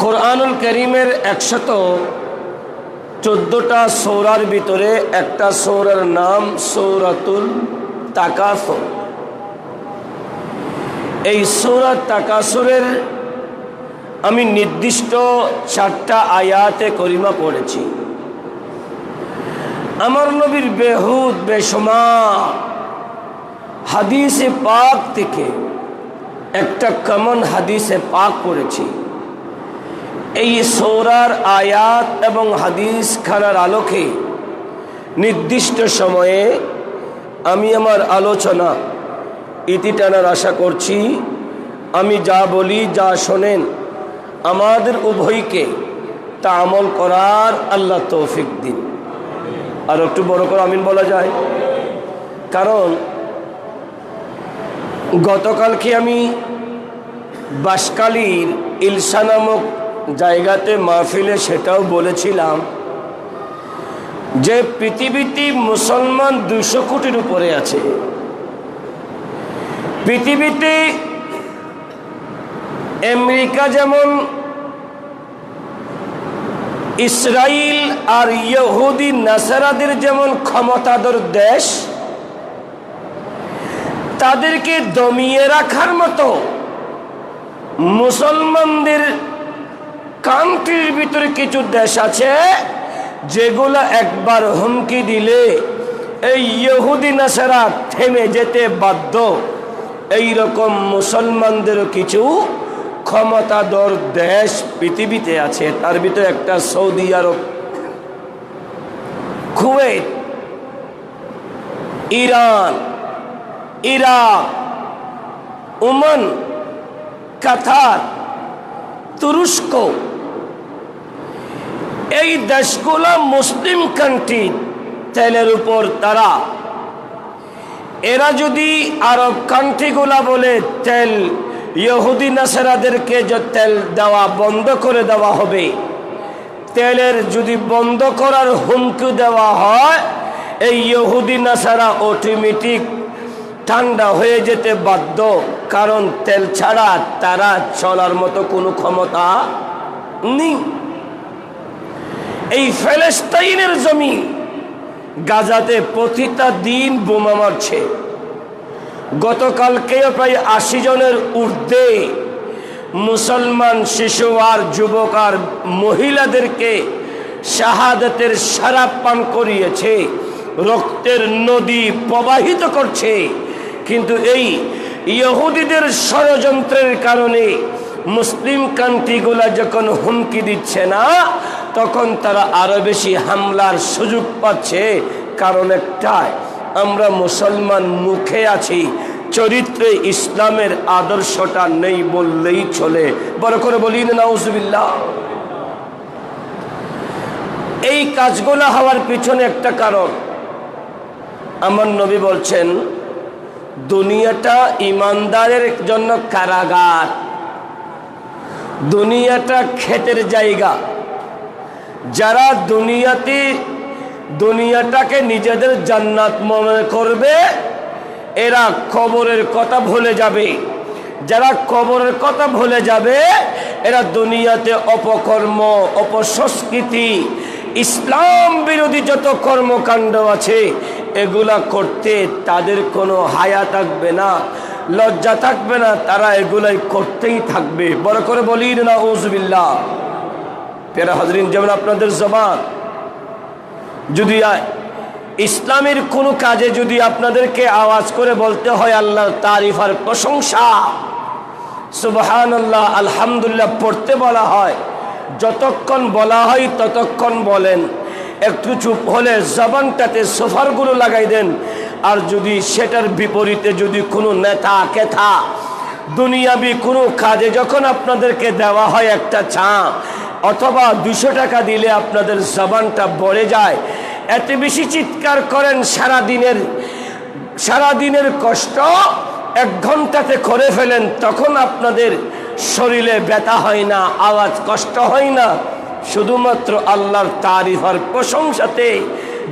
কোরআনুল কারীমের 114টা সূরার ভিতরে একটা সূরার নাম সূরাতুল তাকাসুর। এই সূরা তাকাসুরের আমি নির্দিষ্ট 4টা আয়াতে করিমা পড়েছি। আমার নবীর বেহুদ বেশুমার হাদিসে পাক থেকে একটা কমন হাদিসে পাক পড়েছি। এই সূরার আয়াত এবং হাদিস খানার আলোকে নির্দিষ্ট সময়ে আমি আমার আলোচনা ইতি টানার আশা করছি। আমি যা বলি যা শোনেন আমাদের উভয়কে তা আমল করার আল্লাহ তৌফিক দিন। আর একটু বড় করে আমিন বলা যায়, কারণ গতকালকে আমি বাঁশখালীর ইলসা নামক জায়গাতে মাহফিলে সেটাও বলেছিলাম যে পৃথিবীতে মুসলমান 200 কোটির উপরে আছে। পৃথিবীতে আমেরিকা যেমন ইসরায়েল আর ইহুদি নাসারাদের যেমন ক্ষমতাধর দেশ, তাদেরকে দমিয়ে রাখার মতো মুসলমানদের কান্ট্রির ভিতরে কিছু দেশ আছে যেগুলো একবার হুমকি দিলে এই ইহুদি নাসারা থেমে যেতে বাধ্য। এই রকম মুসলমানদেরও কিছু ক্ষমতাধর দেশ পৃথিবীতে আছে। তার ভিতরে একটা সৌদি আরব, কুয়েত, ইরান, ইরাক, ওমান, কাতার, তুরস্ক। এই দেশগুলো মুসলিম কান্ট্রি, তেলের উপর তারা। এরা যদি আরব কান্ট্রিগুলা বলে তেল ইহুদি নাসারাদেরকে যে তেল দেওয়া বন্ধ করে দেওয়া হবে, তেলের যদি বন্ধ করার হুমকি দেওয়া হয়, এই ইহুদি নাসারা অটোমেটিক ঠান্ডা হয়ে যেতে বাধ্য। কারণ তেল ছাড়া তারা চলার মতো কোনো ক্ষমতা নেই। এই ফিলিস্তিনের জমি গাজাতে প্রতিটা দিন বোমা মারছে। গতকালকেও প্রায় 80 জনের ঊর্ধ্বে মুসলমান শিশু আর যুবক আর মহিলাদেরকে শাহাদাতের শরাব পান করিয়েছে, রক্তের নদী প্রবাহিত করছে। কিন্তু এই ইহুদিদের ষড়যন্ত্রের কারণে মুসলিম কান্ট্রিগুলা যখন হুমকি দিচ্ছে না, তখন তারা আরো বেশি হামলার সুযোগ পাচ্ছে। কারণ একটাই, আমরা মুসলমান মুখে আছি, চরিত্রে ইসলামের আদর্শটা নেই বললেই চলে। বড় করে বলি না নাউজুবিল্লাহ। এই কাজগুলো হওয়ার পিছনে একটা কারণ, আমার নবী বলছেন দুনিয়াটা ইমানদারের জন্য কারাগার, দুনিয়াটা ক্ষেতের জায়গা। যারা দুনিয়াটাকে নিজেদের জান্নাত মনে করবে, এরা কবরের কথা ভুলে যাবে। যারা কবরের কথা ভুলে যাবে, এরা দুনিয়াতে অপকর্ম, অপসংস্কৃতি, ইসলাম বিরোধী যত কর্মকাণ্ড আছে এগুলা করতে তাদের কোনো হায়া থাকবে না, লজ্জা থাকবে না। তারা এগুলাই করতেই থাকবে। বড় করে বলি না নাউজুবিল্লাহ। প্যারা হাজরিন, যেমন আপনাদের জবান যদি ইসলামের কোনো কাজে যদি আপনাদেরকে আওয়াজ করে বলতে হয় আল্লাহর তারিফ আর প্রশংসা, সুবহানাল্লাহ, আলহামদুলিল্লাহ পড়তে বলা হয়, যতক্ষণ বলা হয় ততক্ষণ বলেন। একটু চুপ হলে জবানটাতে সোফারগুলো লাগাই দেন। আর যদি সেটার বিপরীতে যদি কোনো নেতা কেথা দুনিয়াবি কোনো কাজে যখন আপনাদেরকে দেওয়া হয় একটা চা অথবা 200 টাকা দিলে আপনাদের জবানটা ভরে যায়, এত বেশি চিৎকার করেন, সারাদিনের কষ্ট 1 ঘন্টাতে করে ফেলেন, তখন আপনাদের শরীরে ব্যথা হয় না, আওয়াজ কষ্ট হয় না। শুধুমাত্র আল্লাহর তারিফ আর প্রশংসাতে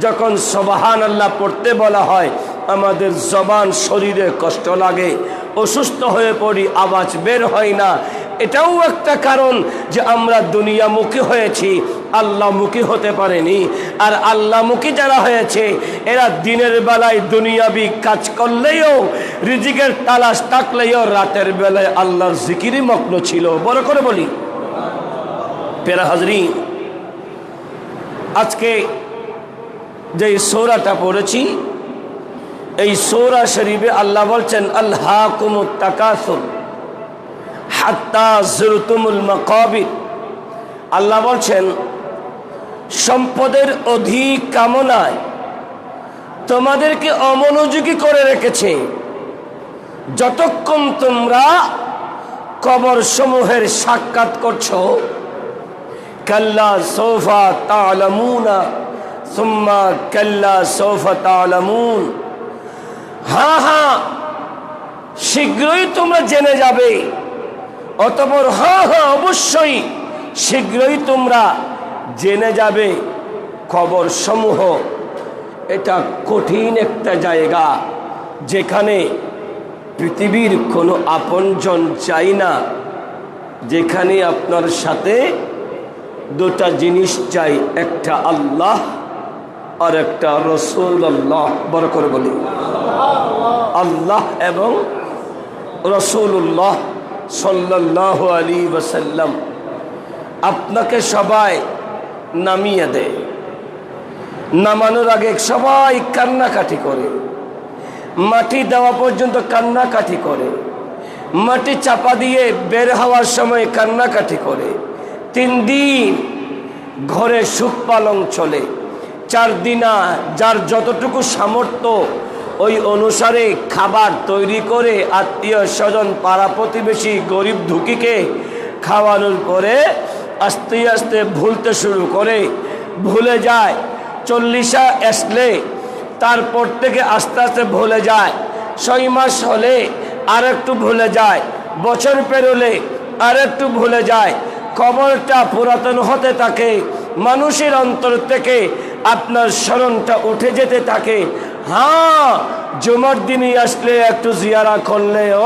যখন সুবহানাল্লাহ পড়তে বলা হয়, আমাদের জবান শরীরে কষ্ট লাগে, অসুস্থ হয়ে পড়ি, আওয়াজ বের হয় না। এটাও একটা কারণ যে আমরা দুনিয়ামুখী হয়েছি, আল্লাহমুখী হতে পারেনি। আর আল্লাহমুখী যারা হয়েছে এরা দিনের বেলায় দুনিয়াবি কাজ করলেও, রিজিকের তালাশ থাকলেও রাতের বেলায় আল্লাহর জিকিরে মগ্ন ছিল। বড় করে বলি প্যারা হাজরিন, আজকে যে সূরাটা পড়েছি এই সূরা শরীফে আল্লাহ বলছেন আলহাকুমুত তাকাসুর হাত্তা যুরতুমুল মাকাবির। আল্লাহ বলছেন সম্পদের অধিক কামনায় তোমাদেরকে অমনোযোগী করে রেখেছে যতক্ষণ তোমরা কবর সমূহের সাক্ষাৎ করছো। কাল্লা সৌফা তা'লামুনা সুম্মা কাল্লা সৌফা তা'লামুন। হ্যাঁ হ্যাঁ শীঘ্রই তোমরা জেনে যাবে, অতঃপর হ্যাঁ হ্যাঁ অবশ্যই শীঘ্রই তোমরা জেনে যাবে। কবর সমূহ এটা কঠিন একটা জায়গা, যেখানে পৃথিবীর কোনো আপনজন চাই না, যেখানে আপনার সাথে দুটা জিনিস চাই, একটা আল্লাহ আর একটা রাসূলুল্লাহ। বড় করে বলি আল্লাহ এবং রাসূলুল্লাহ সাল্লাল্লাহু আলাইহি ওয়াসাল্লাম। আপনাকে সবাই নামিয়ে দেয়, নামানোর আগে সবাই কান্নাকাটি করে, মাটি দেওয়া পর্যন্ত কান্নাকাটি করে, মাটি চাপা দিয়ে বের হওয়ার সময় কান্নাকাটি করে। 3 দিন ঘরে সুখ পালন চলে, 4 দিনা যার যতটুকু সামর্থ্য ওই অনুসারে খাবার তৈরি করে আত্মীয় স্বজন পাড়া প্রতিবেশী গরিব দুঃখীকে খাওয়ানোর পরে আস্তে আস্তে ভুলতে শুরু করে, ভুলে যায়। 40 আসলে তারপর থেকে আস্তে আস্তে ভুলে যায়, 6 মাস হলে আর একটু ভুলে যায়, বছর পেরোলে আর একটু ভুলে যায়। কবরটা পুরাতন হতে থাকে, মানুষের অন্তর থেকে আপনার স্মরণটা উঠে যেতে থাকে। হ্যাঁ জুমার দিনই আসলে একটু জিয়ারা করলেও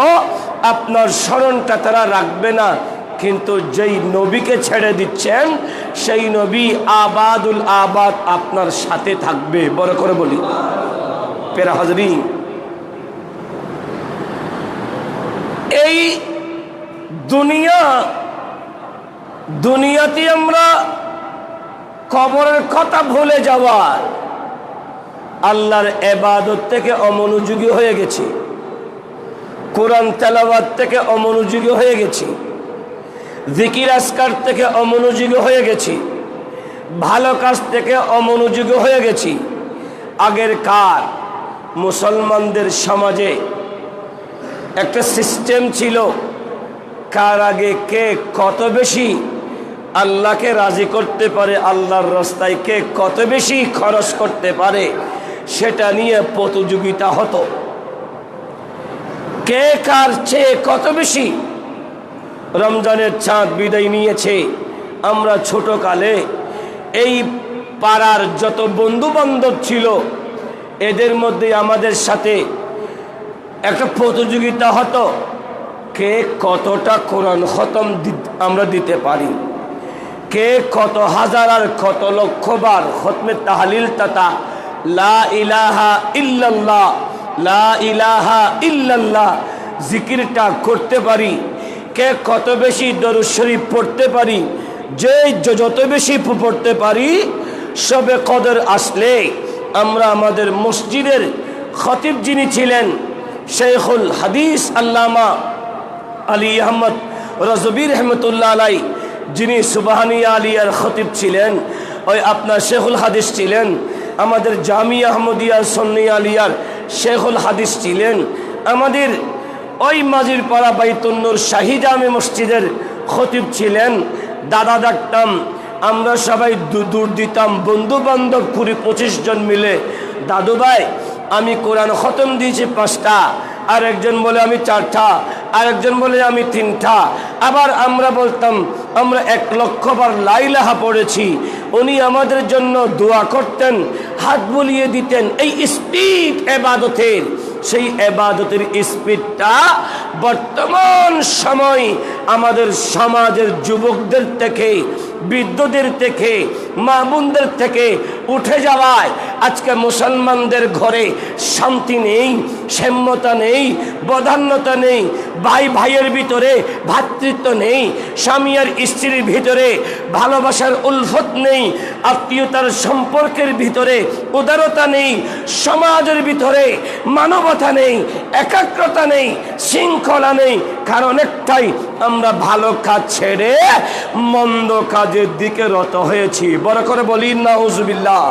আপনার স্মরণটা তারা রাখবে না, কিন্তু যেই নবীকে ছেড়ে দিচ্ছেন সেই নবী আবাদুল আবাদ আপনার সাথে থাকবে। বড় করে বলি প্যারা হাজরিন, এই দুনিয়াতে আমরা কবরের কথা ভুলে যাওয়ার, আল্লাহর ইবাদত থেকে অমনোযোগী হয়ে গেছি, কোরআন তেলাওয়াত থেকে অমনোযোগী হয়ে গেছি, জিকির আজকার থেকে অমনোযোগী হয়ে গেছি, ভালো কাজ থেকে অমনোযোগী হয়ে গেছি। আগের কার মুসলমানদের সমাজে একটা সিস্টেম ছিল, কার আগে কে কত বেশি আল্লাহকে রাজি করতে পারে, আল্লাহর রাস্তায় কে কত বেশি খরচ করতে পারে, সেটা নিয়ে প্রতিযোগিতা হতো। কে কার চেয়ে কত বেশি। রমজানের চাঁদ বিদায় নিয়েছে, আমরা ছোটকালে এই পাড়ার যত বন্ধু বান্ধব ছিল এদের মধ্যে আমাদের সাথে একটা প্রতিযোগিতা হতো, কে কতটা কোরআন খতম আমরা দিতে পারি, কে কত হাজার আর কত লক্ষ বার খতমে তাহলিল তথা লা ইলাহা ইল্লাল্লাহ লা ইলাহা ইল্লাল্লাহ জিকিরটা করতে পারি, কে কত বেশি দরুদ শরীফ পড়তে পারি। যে যত বেশি পড়তে পারি, সবে কদর আসলে আমরা আমাদের মসজিদের খতিব যিনি ছিলেন শেখুল হাদিস আল্লামা আলী আহমদ রাজবী রহমতুল্লাহ আলাই, যিনি সুবহানিয়া আলিয়ার খতিব ছিলেন, ওই আপনার শেখুল হাদিস ছিলেন, আমাদের জামিয়া আহমদিয়া সুন্নিয়া আলিয়ার শেখুল হাদিস ছিলেন, আমাদের ওই মাজির পাড়া বাইতুন নূর শাহী জামে মসজিদের খতিব ছিলেন। দাদা ডাকতাম, আমরা সবাই দূর দিতাম, বন্ধু বান্ধব 20-25 জন মিলে, দাদু ভাই আমি কোরআন খতম দিয়েছি 5টা, আরেকজন বলে আমি 4টা, আরেকজন বলে আমি 3টা। আবার আমরা বলতাম আমরা 1 লক্ষ বার লা ইলাহা পড়েছি। উনি আমাদের জন্য দোয়া করতেন, হাত বুলিয়ে দিতেন। এই স্পিড ইবাদতের সেই ইবাদতের স্পিডটা বর্তমান সময় আমাদের সমাজের যুবকদের থেকে, বৃদ্ধদের থেকে, মা বোনদের থেকে উঠে যাওয়ায় আজকে মুসলমানদের ঘরে শান্তি নেই, সাম্যতা নেই, বদান্যতা নেই, ভাই ভাইয়ের ভিতরে ভ্রাতৃত্ব নেই, স্বামী আর স্ত্রীর ভিতরে ভালোবাসার উলফত নেই, আত্মীয়তার সম্পর্কের ভিতরে উদারতা নেই, সমাজের ভিতরে মানবতা নেই, একাগ্রতা নেই, শৃঙ্খলা নেই। কারণ একটাই, আমরা ভালো কাজ ছেড়ে মন্দ কাজের দিকে রত হয়েছি। বড় করে বলি নাউজুবিল্লাহ।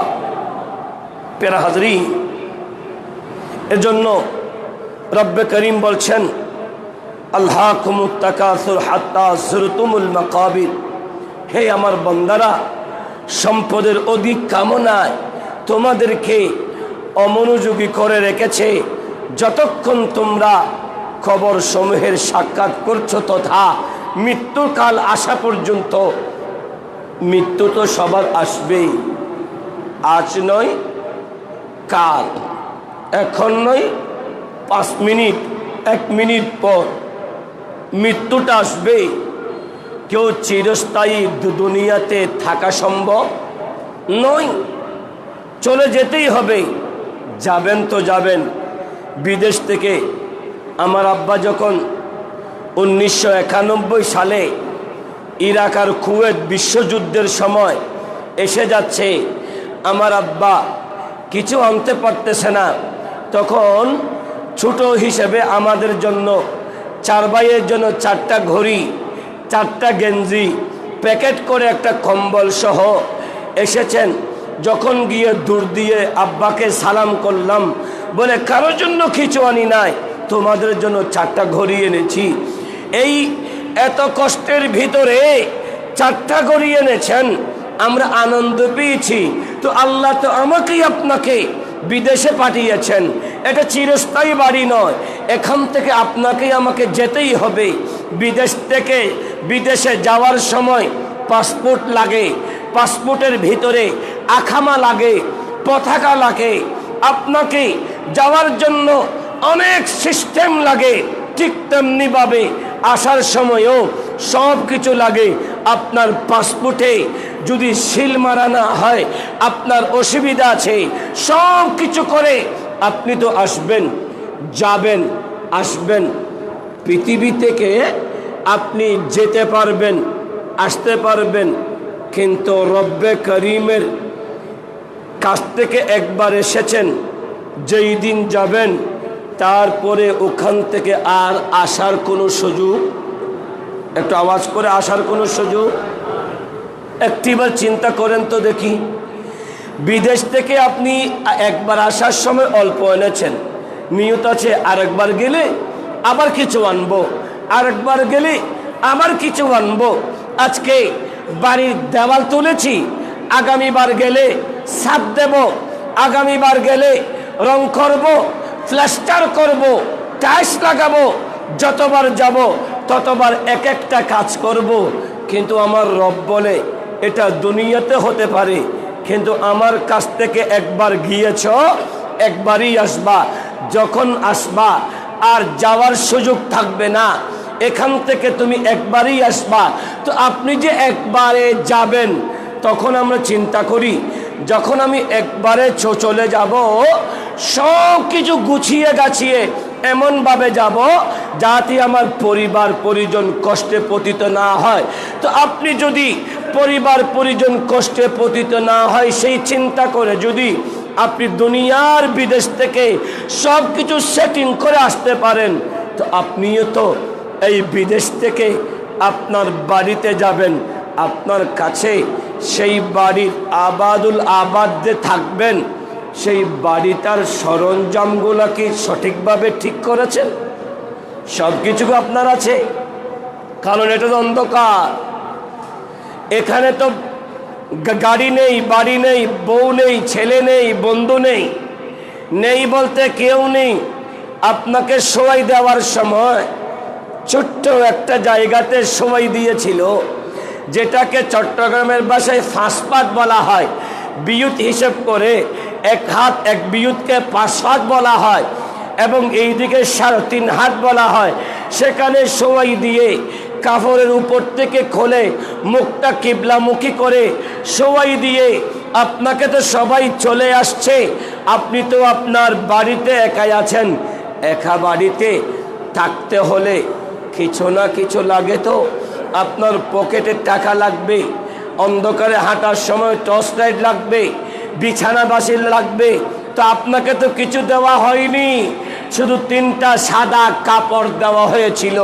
প্যারা হাজরি, এজন্য রব্বে করিম বলছেন, আল্লাহকুমুত তাকাসুর হাত্তা যুরতুমুল মাকাবির। হে আমার বান্দারা, সম্পদের অধিক কামনায় তোমাদেরকে অমনোযোগী করে রেখেছে, যতক্ষণ তোমরা কবর সমূহের সাক্ষাৎ করছো তথা মৃত্যুর কাল আসা পর্যন্ত। মৃত্যু তো সবার আসবেই, আজ নয় কাল, এখন নয় 5 মিনিট, 1 মিনিট পর মৃত্যুটা আসবে। কেউ চিরস্থায়ী দুনিয়াতে থাকা সম্ভব নয়, চলে যেতেই হবে। যাবেন তো যাবেন। বিদেশ থেকে আমার আব্বা যখন 1991 সালে ইরাক আর কুয়েত বিশ্বযুদ্ধের সময় এসে যাচ্ছে, আমার আব্বা কিছু আনতে পারতেছে না, তখন ছোট হিসেবে আমাদের জন্য 4 ভাইয়ের জন্য 4টা ঘড়ি, 4টা গেঞ্জি প্যাকেট করে একটা কম্বল সহ এসেছেন। যখন গিয়ে দূর দিয়ে আব্বাকে সালাম করলাম, বলে কারোর জন্য কিছু আনি নাই, তোমাদের জন্য 4টা ঘড়ি এনেছি। এই এত কষ্টের ভিতরে 4টা ঘড়ি এনেছেন, আমরা আনন্দ পেয়েছি। তো আল্লাহ তো আমাকেই আপনাকে বিদেশে পাঠিয়েছেন, এটা চিরস্থায়ী বাড়ি নয়, এখান থেকে আপনাকেই আমাকে যেতেই হবে। বিদেশ থেকে বিদেশে যাওয়ার সময় পাসপোর্ট লাগে, পাসপোর্টের ভিতরে আখামা লাগে, পতাকা লাগে, আপনাকে যাওয়ার জন্য অনেক সিস্টেম লাগে। ঠিক তেমনিভাবে আসার সময়ও সব কিছু লাগে। আপনার পাসপোর্টে যদি সিল মারা না হয়, আপনার অসুবিধা আছে। সব কিছু করে আপনি তো আসবেন, যাবেন, আসবেন। পৃথিবী থেকে আপনি যেতে পারবেন, আসতে পারবেন, কিন্তু রব্বে করিমের কাছ থেকে একবার এসেছেন, যেই দিন যাবেন তারপরে ওখান থেকে আর আসার কোনো সুযোগ, একটু আওয়াজ করে, আসার কোনো সুযোগ। একটিবার চিন্তা করেন তো দেখি, বিদেশ থেকে আপনি একবার আসার সময় অল্প এনেছেন, নিয়ত আছে আরেকবার গেলে আবার কিছু আনবো, আরেকবার গেলে আবার কিছু আনবো। আজকে বাড়ির দেওয়াল তুলেছি, আগামীবার গেলে ছাদ দেব, আগামীবার গেলে রং করব, প্লাস্টার করব, টাইলস লাগাবো। যতবার যাব ততবার এক একটা কাজ করব। কিন্তু আমার রব বলে এটা দুনিয়াতে হতে পারে, কিন্তু আমার কাছ থেকে একবার গিয়েছ, একবারই আসবা। যখন আসবা আর যাওয়ার সুযোগ থাকবে না, এখান থেকে তুমি একবারই আসবা। তো আপনি যে একবারে যাবেন, তখন আমরা চিন্তা করি, যখন আমি একবারে চলে যাব, সব কিছু গুছিয়ে গাছিয়ে এমনভাবে যাব যাতে আমার পরিবার পরিজন কষ্টে পতিত না হয়। তো আপনি যদি পরিবার পরিজন কষ্টে পতিত না হয় সেই চিন্তা করে যদি আপনি দুনিয়ার বিদেশ থেকে সব কিছু সেটিং করে আসতে পারেন, তো আপনিও তো এই বিদেশ থেকে আপনার বাড়িতে যাবেন। আপনার কাছে সেই বাড়ির আবাদুল আবাদ যে থাকবেন, সেই বাড়িটার সরঞ্জামগুলো কি সঠিকভাবে ঠিক করেছেন? সব কিছু আপনার আছে? কারণ এটা তো অন্ধকার, এখানে তো গাড়ি নেই, বাড়ি নেই, বউ নেই, ছেলে নেই, বন্ধু নেই, নেই বলতে কেউ নেই। আপনাকে শোয়াই দেওয়ার সময় ছোট্ট একটা জায়গাতে শোয়াই দিয়েছিল, যেটাকে চট্টগ্রামের ভাষায় ফাঁসপাত বলা হয়। বিয়ুত হিসেব করে 1 হাত 1 বিয়ুতকে 5 হাত বলা হয়। এবং এইদিকে 3.5 হাত বলা হয়, সেখানে শোয়াই দিয়ে কাপড়ের উপর থেকে খোলে মুখটা কিবলামুখী করে শোয়াই দিয়ে, আপনাকে তো সবাই চলে আসছে, আপনি তো আপনার বাড়িতে একাই আছেন। একা বাড়িতে থাকতে হলে কিছু না কিছু লাগে, তো আপনার পকেটে টাকা লাগবে, অন্ধকারে হাঁটার সময় টর্চ লাইট লাগবে, বিছানা বাসি লাগবে। তো আপনাকে তো কিছু দেওয়া হয়নি, শুধু 3টা সাদা কাপড় দেওয়া হয়েছিল।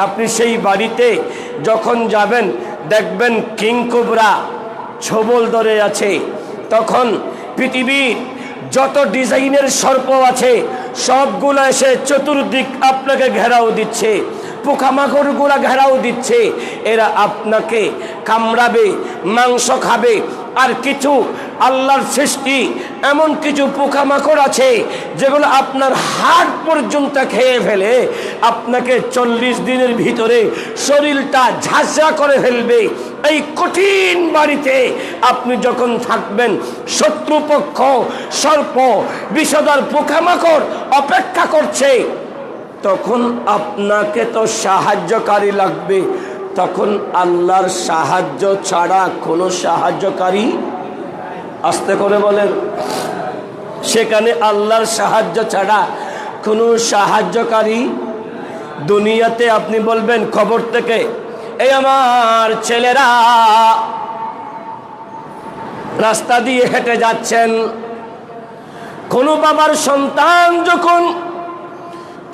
আপনি সেই বাড়িতে যখন যাবেন দেখবেন কিং কোবরা ছবল ধরে আছে। তখন পৃথিবীর যত ডিজাইনের সর্প আছে সবগুলো এসে চতুর্দিক আপনাকে ঘেরাও দিচ্ছে, পোকামাকড়গুলা ঘেরাও দিচ্ছে। এরা আপনাকে কামড়াবে, মাংস খাবে। আর কিছু আল্লাহর সৃষ্টি এমন কিছু পোকামাকড় আছে যেগুলো আপনার হাড় পর্যন্ত খেয়ে ফেলে, আপনাকে 40 দিনের ভিতরে শরীরটা ঝাঁঝরা করে ফেলবে। এই কঠিন বাড়িতে আপনি যখন থাকবেন, শত্রুপক্ষ সর্প বিষধর পোকামাকড় অপেক্ষা করছে, তখন আপনাকে তো সাহায্যকারী লাগবে। তখন আল্লাহর সাহায্য ছাড়া কোনো সাহায্যকারী, আস্তে করে বলেন, সেখানে আল্লাহর সাহায্য ছাড়া কোনো সাহায্যকারী দুনিয়াতে। আপনি বলবেন খবর থেকে, এই আমার ছেলেরা রাস্তা দিয়ে হেঁটে যাচ্ছেন, কোনো বাবার সন্তান যখন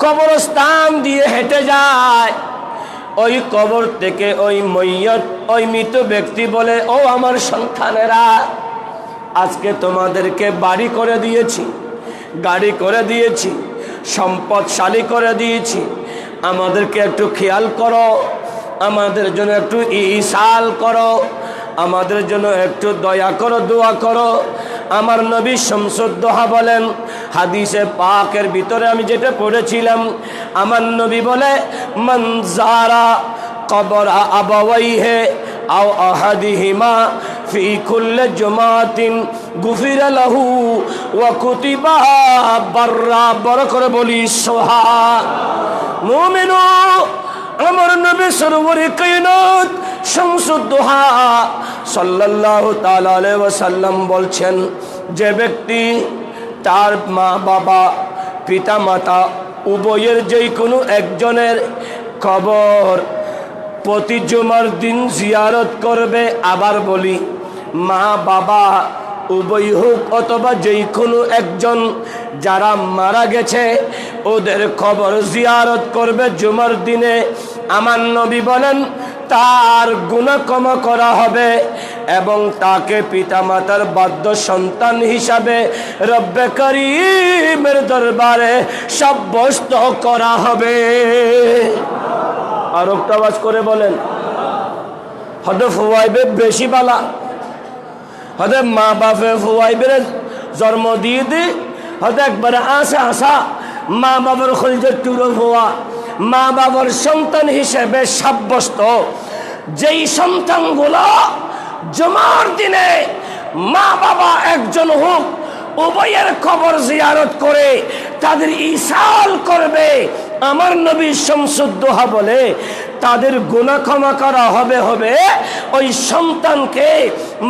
কবরস্থান দিয়ে হেঁটে যায়, ওই কবর থেকে ওই মইয়ত, ওই মৃত ব্যক্তি বলে, ও আমার সন্তানেরা, আজকে তোমাদেরকে বাড়ি করে দিয়েছি, গাড়ি করে দিয়েছি, সম্পদশালী করে দিয়েছি, আমাদেরকে একটু খেয়াল করো, আমাদের জন্য একটু ইসাল করো, আমাদের জন্য একটু দয়া করো, দোয়া করো। আমার নবী শামসুদ্দোহা বলেন, হাদিসে পাকের ভিতরে আমি যেটা পড়েছিলাম, আমার নবী বলে, মান যারা কবর আবাওয়াইহি আও আহাদিহিমা ফি কুল্লি জুমাতিন গুফিরা লাহু ওয়া কুতিবা বাররা। বড় করে বলি সুবহান। মুমিনু, আমার নবী সরওয়ারে কায়নাত শামসুদ্দোহা সাল্লাল্লাহু তাআলা আলাইহি ওয়াসাল্লাম বলছেন, যে ব্যক্তি তার মা বাবা পিতা মাতা উভয়ের যেই কোনো একজনের কবর প্রতি জুমার দিন জিয়ারত করবে, আবার বলি মা বাবা উভয় হোক অথবা যেই কোনো একজন যারা মারা গেছে ওদের কবর জিয়ারত করবে জুমার দিনে, আমার নবী বলেন তার গুনাহ ক্ষমা করা হবে এবং তাকে পিতামাতার বাধ্য সন্তান হিসাবে রব্বে করিমের দরবারে সাব্যস্ত করা হবে। আর একটা আওয়াজ করে বলেন, হয়তো ফুয়াইবে বেশি বালা, হয়তো মা বাপে ফুয়াইবের জন্ম দিয়ে দি, হয়তো একবারে আসা মা বাবার খলিজের টুরো ফুয়া, মা বাবার সন্তান হিসেবে সাব্যস্ত। যেই সন্তানগুলো জুমার দিনে মা বাবা একজন হোক উভয়ের কবর জিয়ারত করে তাদের ইসাল করবে, আমার নবী শামসুদ্দোহা বলে তাদের গুনাহ ক্ষমা করা হবে ওই সন্তানকে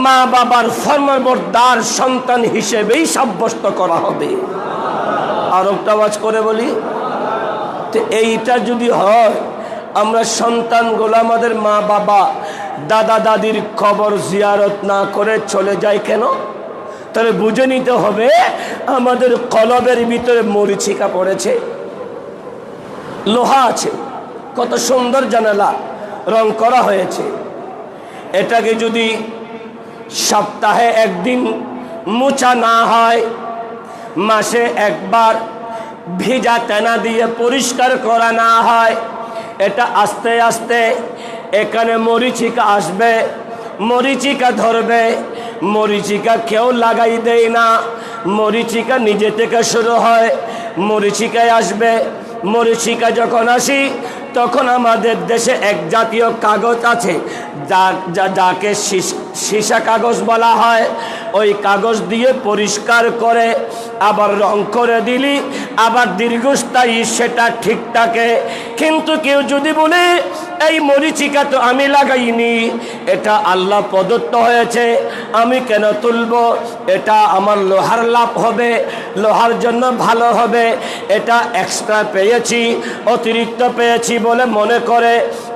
মা বাবার ফরমাবরদার সন্তান হিসেবেই সাব্যস্ত করা হবে। আর একটা আওয়াজ করে বলি, তো এইটা যদি হয়, আমরা সন্তানগুলো আমাদের মা বাবা দাদা দাদির কবর জিয়ারত না করে চলে যায় কেন? তাহলে বুঝে নিতে হবে আমাদের কলবের ভিতরে মরিচিকা পড়েছে। লোহা আছে, কত সুন্দর জানালা রং করা হয়েছে, এটাকে যদি সপ্তাহে একদিন মোছা না হয়, মাসে একবার ভিজা তেনা দিয়ে পরিষ্কার করা না হয়, এটা আস্তে আস্তে এখানে মরিচিকা আসবে, মরিচিকা ধরবে। মরিচিকা কেউ লাগাই দেয় না, মরিচিকা নিজে থেকে শুরু হয়, মরিচিকায় আসবে। মরিচিকা যখন আসি তখন আমাদের দেশে এক জাতীয় কাগজ আছে যাকে সীসা কাগজ বলা হয়, ওই কাগজ দিয়ে পরিষ্কার করে আবার রং করে দিলি আবার দীর্ঘস্থায়ী সেটা ঠিক থাকে। কিন্তু কেউ যদি বলে এই মরিচিকা তো আমি লাগাইনি, এটা আল্লাহ প্রদত্ত হয়েছে, আমি কেন তুলব, এটা আমার লোহার লাভ হবে, লোহার জন্য ভালো হবে, এটা এক্সট্রা পেয়েছি, অতিরিক্ত পেয়েছি বলে মনে করে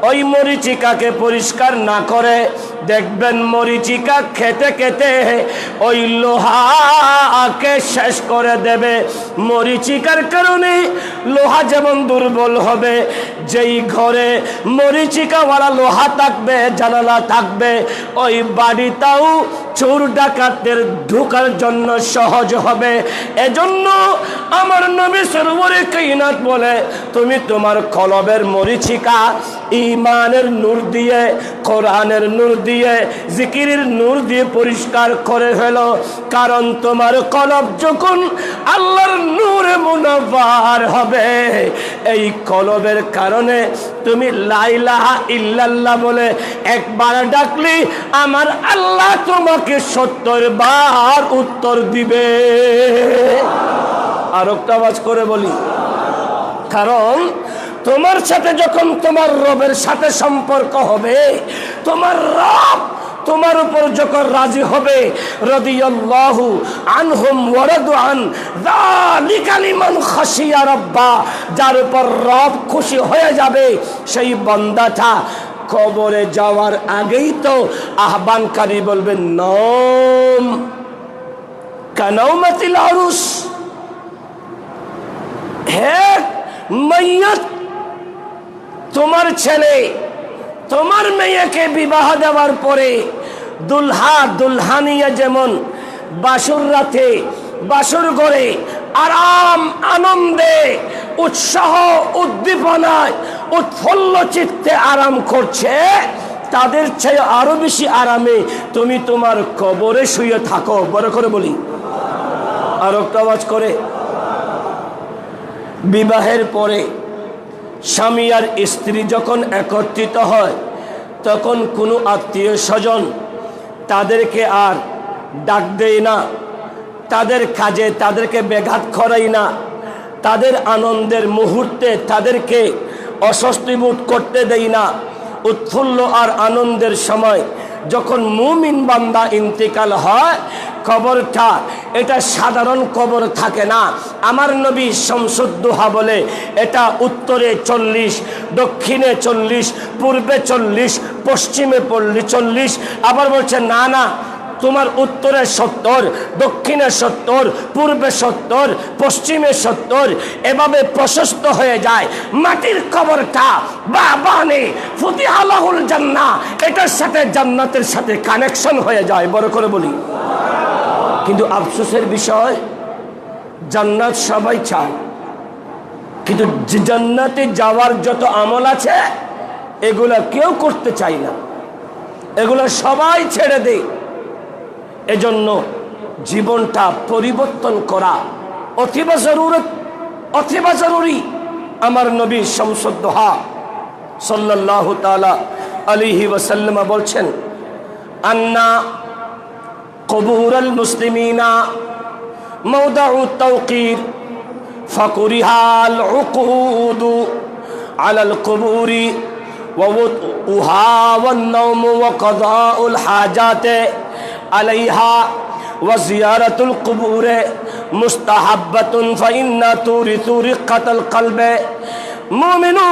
ওই মরিচিকাকে পরিষ্কার না করে, দেখবেন মরিচিকা খেতে খেতে ওই লোহাকে শেষ করে দেবে। মরিচিকার কারণে লোহা যেমন দুর্বল হবে, যেই ঘরে মরিচিকাওয়ালা লোহা থাকবে, জানালা থাকবে, ওই বাড়িটাও চোর ডাকাতদের ঢোকার জন্য সহজ হবে। এজন্য আমার নবী সরওয়ারে কায়নাত বলে, তুমি তোমার কলবের মরিচিকা ঈমানের নূর দিয়ে, কোরআনের নূর দিয়ে, জিকিরের নূর দিয়ে পরিষ্কার করে ফেলো। কারণ তোমার কলব যখন আল্লাহর নূরে মুনাওয়ার হবে, এই কলবের কারণে তুমি লা ইলাহা ইল্লাল্লাহ বলে একবার ডাকলে আমার আল্লাহ তোমাকে 70 বার উত্তর দিবে। আর একটা আওয়াজ করে বলি, কারণ তোমার সাথে যখন তোমার রবের সাথে সম্পর্ক হবে, তোমার রব তোমার উপর যখন রাজি হবে, রাদিয়াল্লাহু আনহুম ওয়া রাদু আন, যালিকা লিমান খাশিয়া রাব্বা, যার উপর রব খুশি হয়ে যাবে সেই বান্দাটা কবরে যাওয়ার আগেই তো আহ্বানকারী বলবেন, নম কানাউমাতিল আরুস, হে মাইয়াত, তোমার ছেলে তোমার মেয়েকে বিবাহ দেওয়ার পরে দুলহা দুলহানিয়া যেমন বাসর রাতে বাসর ঘরে আরাম আনন্দে উৎসাহ উদ্দীপনায় উৎফুল্ল চিত্তে আরাম করছে, তাদের চেয়ে আরো বেশি আরামে তুমি তোমার কবরে শুয়ে থাকো। বড় করে বলি, আর একটা আওয়াজ করে। বিবাহের পরে স্বামী আর স্ত্রী যখন একত্রিত হয়, তখন কোনো আত্মীয় স্বজন তাদেরকে আর ডাক দেয় না, তাদের কাজে তাদেরকে ব্যাঘাত করাই না, তাদের আনন্দের মুহূর্তে তাদেরকে অস্বস্তি বোধ করতে দেয় না। উৎফুল্ল আর আনন্দের সময় যখন মুমিন বান্দা ইন্তেকাল হয়, কবরটা এটা সাধারণ কবর থাকে না। আমার নবী শামসুদ্দোহা বলে, এটা উত্তরে 40, দক্ষিণে 40, পূর্বে 40, পশ্চিমে 40। আবার বলছে না না, তোমার উত্তরে 70, দক্ষিণে 70, পূর্বে 70, পশ্চিমে 70, এভাবে প্রশস্ত হয়ে যায় মাটির কবরটা। বাবানে ফুতিহা লাহুল জান্নাহ, এটার সাথে জান্নাতের সাথে কানেকশন হয়ে যায়। বড় করে বলি, কিন্তু আফসোসের বিষয়, জান্নাত সবাই চায়, কিন্তু জান্নাতে যাওয়ার যত আমল আছে এগুলা কেউ করতে চায় না, এগুলা সবাই ছেড়ে দেয়। এজন্য জীবনটা পরিবর্তন করা অথবা জরুরি। আমার নবী শামসুদ্দোহা সাল্লাল্লাহু তাআলা আলাইহি ওয়াসাল্লাম বলছেন, আন্না কবুরাল মুসলিমিনা মাওদাউ তাওকির ফাকুরিহাল উকুদু আলাল কবুরি ওয়া উহা ওয়ান নাওম ওয়া কাদাউল হাজাতে আলাইহা ওয়া জিয়ারাতুল কুবুরে মুস্তাহাব্বাতুন ফাইন্না তুরিতু রিক্কাতাল কলবে। মুমিনু,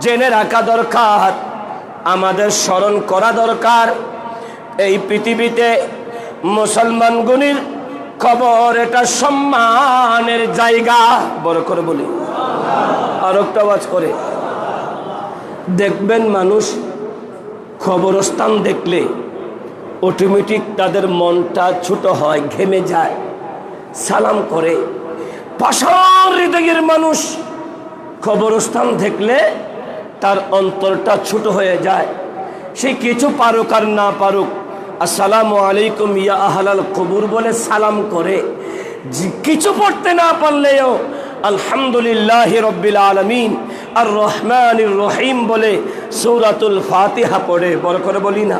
জেনে রাখা দরকার, আমাদের স্মরণ করা দরকার, এই পৃথিবীতে মুসলমানগুলির কবর এটা সম্মানের জায়গা। বড় করে বলি, আর একটা আওয়াজ করে। দেখবেন মানুষ কবরস্থান দেখলে অটোমেটিক তাদের মনটা ছোট হয়, ঘেমে যায়, সালাম করে। পাষাণ হৃদয়ের মানুষ কবরস্থান দেখলে তার অন্তরটা ছোট হয়ে যায়। সে কিছু পারুক আর না পারুক, আসসালামু আলাইকুম ইয়া আহলাল কবুর বলে সালাম করে। কিছু পড়তে না পারলেও আলহামদুলিল্লাহি রাব্বিল আলামিন আর রহমানির রহিম বলে সূরাতুল ফাতিহা পড়ে। বড় করে বলি না,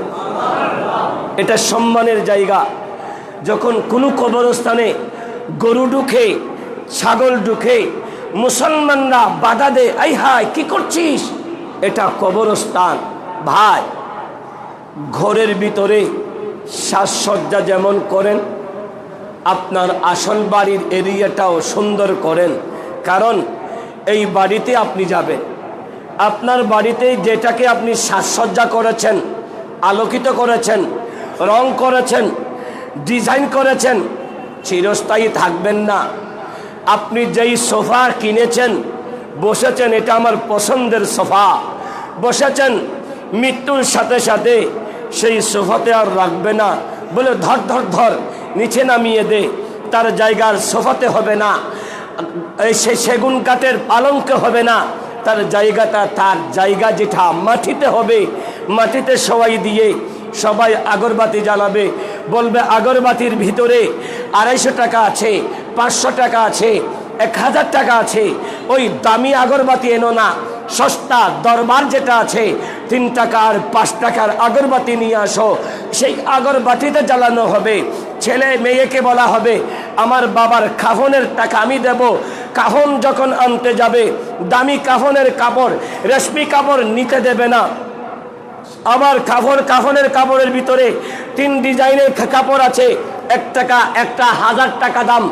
এটা সম্মানের জায়গা। যখন কোনো কবরস্থানে গরু ঢুকে, ছাগল ঢুকে মুসলমানরা বাধা দেয়, আই হায় কি করছিস, এটা কবরস্থান। ভাই, ঘরের ভিতরে সাজসজ্জা যেমন করেন, আপনার আসল বাড়ির এরিয়াটাও সুন্দর করেন। কারণ এই বাড়িতে আপনি যাবেন, আপনার বাড়িতে যেটাকে আপনি সাজসজ্জা করেছেন, আলোকিত করেছেন, রং করেছেন, ডিজাইন করেছেন, চিরস্থায়ী থাকবেন না। আপনি যেই সোফা কিনেছেন, বসেছেন, এটা আমার পছন্দের সোফা, বসেছেন, মৃত্যুর সাথে সাথে সেই সোফাতে আর রাখবে না, বলে ধর ধর ধর নিচে নামিয়ে দে, তার জায়গার সোফাতে হবে না, সেই সেগুন কাঠের পালঙ্কে হবে না, তার জায়গাটা, তার জায়গা যেটা মাটিতে হবে, মাটিতে সবাই দিয়ে সবাই আগরবাতি জ্বালাবে, বলবে আগরবাতির ভিতরে 250 টাকা আছে, 500 টাকা আছে, 1000 টাকা আছে, ওই দামি আগরবাতি এনো না, সস্তা দরবার যেটা আছে 3 টাকা আর 5 টাকার আগরবাতি নিয়ে আসো, সেই আগরবাতিতে জ্বালানো হবে। ছেলে মেয়েকে বলা হবে আমার বাবার কাফনের টাকা আমি দেব। কাফন যখন আনতে যাবে, দামি কাফনের কাপড়, রেশমি কাপড় নিতে দেবে না। আবার কাফনের কাপড়ের ভিতরে 3 ডিজাইনের কাপড় আছে, 1 টাকা, একটা 1000 টাকা দাম,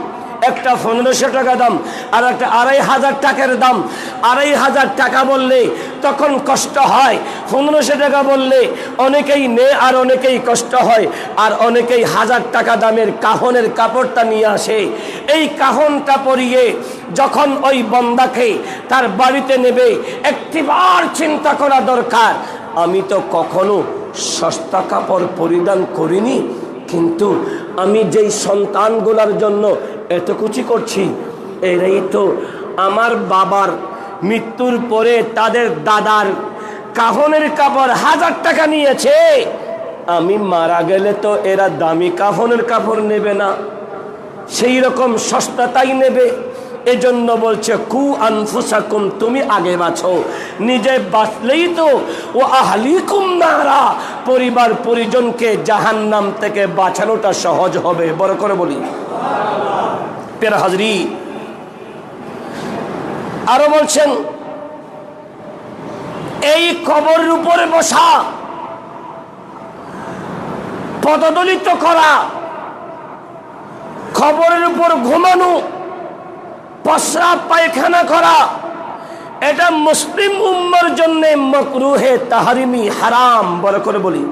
একটা 1500 টাকা দাম, আর একটা 2500 টাকার দাম। 2500 টাকা বললে তখন কষ্ট হয়, 1500 টাকা বললে অনেকেই নেয় আর অনেকেই কষ্ট হয়, আর অনেকেই 1000 টাকা দামের কাফনের কাপড়টা নিয়ে আসে। এই কাফনটা পরিয়ে যখন ওই বন্দাকে তার বাড়িতে নেবে, একটিবার চিন্তা করা দরকার, আমি তো কখনো সস্তা কাপড় পরিধান করিনি, কিন্তু আমি যেই সন্তানগুলোর জন্য এত কিছু করছি, এরাই তো আমার বাবার মৃত্যুর পরে তাদের দাদার কাফনের কাপড় 1000 টাকা নিয়েছে, আমি মারা গেলে তো এরা দামি কাফনের কাপড় নেবে না, সেই রকম সস্তাটাই নেবে। এজন্য বলছে কু আনফুসাকুম, তুমি আগে বাঁচো, নিজে বাঁচলেই তো ও আহলিকুম নারা, পরিবার পরিজনকে জাহান্নাম থেকে বাঁচানোটা সহজ হবে। বড় করে বলি প্রিয় হাজরি, আরো বলছেন এই কবরের উপরে বসা, পদদলিত করা, কবরের উপর ঘুমানো, প্রস্রাব পায়খানা করা, এটা মুসলিম উম্মার জন্য মাকরুহে তাহরিমি, হারাম। বড় করে বলি,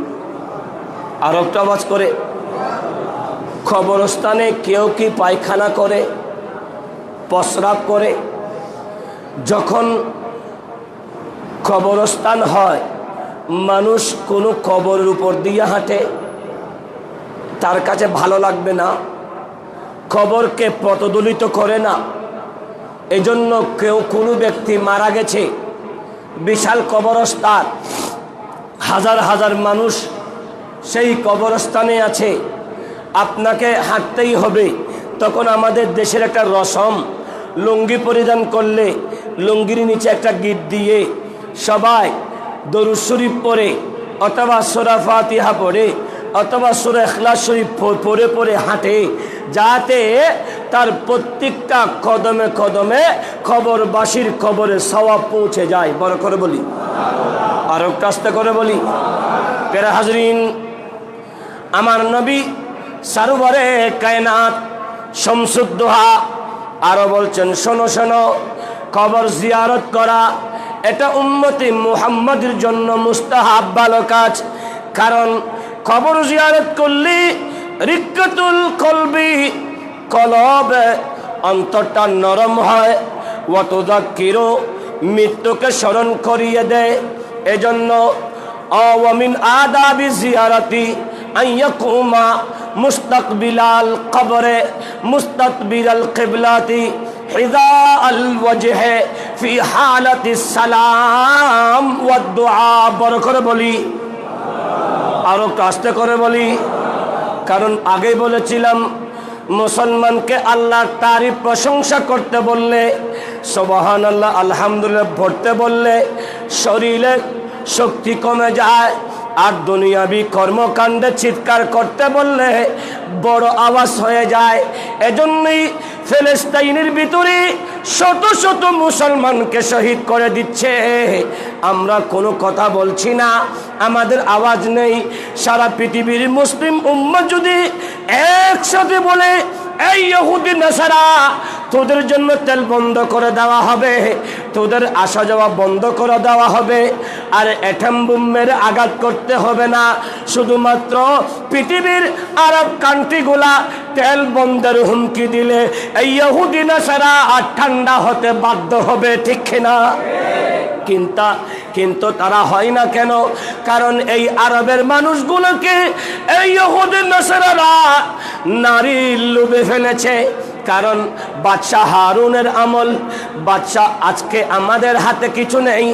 আর একটা আওয়াজ করে, কবরস্থানে কেউ কি পায়খানা করে, প্রস্রাব করে? যখন কবরস্থান হয়, মানুষ কোনো কবরের উপর দিয়ে হাঁটে, তার কাছে ভালো লাগবে না, কবরকে পদদলিত করে না। এজন্য কেউ কোনো ব্যক্তি মারা গেছে, বিশাল কবরস্থান, হাজার হাজার মানুষ সেই কবরস্থানে আছে, আপনাকে হাঁটতেই হবে। তখন আমাদের দেশের একটা রসম, লুঙ্গি পরিধান করলে লুঙ্গির নিচে একটা গিট দিয়ে সবাই দরুদ শরীফ পড়ে, অথবা সূরা ফাতিহা পড়ে, অথবা সূরা ইখলাস শরীফ পড়ে পড়ে হাঁটে, যাতে তার প্রত্যেকটা কদমে কদমে কবরবাসীর কবরে সওয়াব পৌঁছে যায়। বড় করে বলি, আর একটু আস্তে করে বলি। প্রিয় হাজরিন, আমার নবী সারোয়ারে কায়নাত শামসুদ্দোহা আরো বলছেন, শোনো শোনো, কবর জিয়ারত করা এটা উম্মতি মুহাম্মাদের জন্য মুস্তাহাব, ভালো কাজ। কারণ কবর জিয়ারত করলে রিক্কাতুল কলবি, কলব অন্তরটা নরম হয়, ওয়াতুযাক্কিরু, মৃত্যুকে স্মরণ করিয়ে দেয়। এজন্য আওয়ামিন আদাবি জিয়ারাতি আইয়াকুমা মুস্তাকবিলাল কবরে মুস্তাকবিলাল কিবলাতি হিযা আল ওয়াজহে ফি হালাতিস সালাম ওয়াদ দুআ। বড় করে বলি, আরো একটু আস্তে করে বলি, কারণ আগেই বলেছিলাম মুসলমানকে আল্লাহর তারিফ প্রশংসা করতে বললে, সুবহানাল্লাহ আলহামদুলিল্লাহ পড়তে বললে শরীরে শক্তি কমে যায়, আর দুনিয়াবি কর্মকাণ্ডে চিৎকার করতে বললে বড় আওয়াজ হয়ে যায়। এজন্যই ফিলিস্তিনের ভিতরে শত শত মুসলমানকে শহীদ করে দিচ্ছে। আমরা কোনো কথা বলছি না, আমাদের আওয়াজ নেই। সারা পৃথিবীর মুসলিম উম্মাহ যদি একসাথে বলে এই ইহুদি নাসারা তোদের জন্য তেল বন্ধ করে দেওয়া হবে, তোদের আসা যাওয়া বন্ধ করে দেওয়া হবে, আর অ্যাটম বোমের আঘাত করতে হবে না, শুধুমাত্র পৃথিবীর আরব কান্ট্রিগুলা তেল বন্ধের হুমকি দিলে এই ইহুদি নাসারা আর ঠান্ডা হতে বাধ্য হবে, ঠিক কিনা? কিন্তু তারা হয় না কেন? কারণ এই আরবের মানুষগুলোকে এই ইহুদি নাসারারা নারীর লোভে ফেলেছে। কারণ বাদশাহ হারুনের আমল, বাদশাহ আজকে আমাদের হাতে কিছু নেই,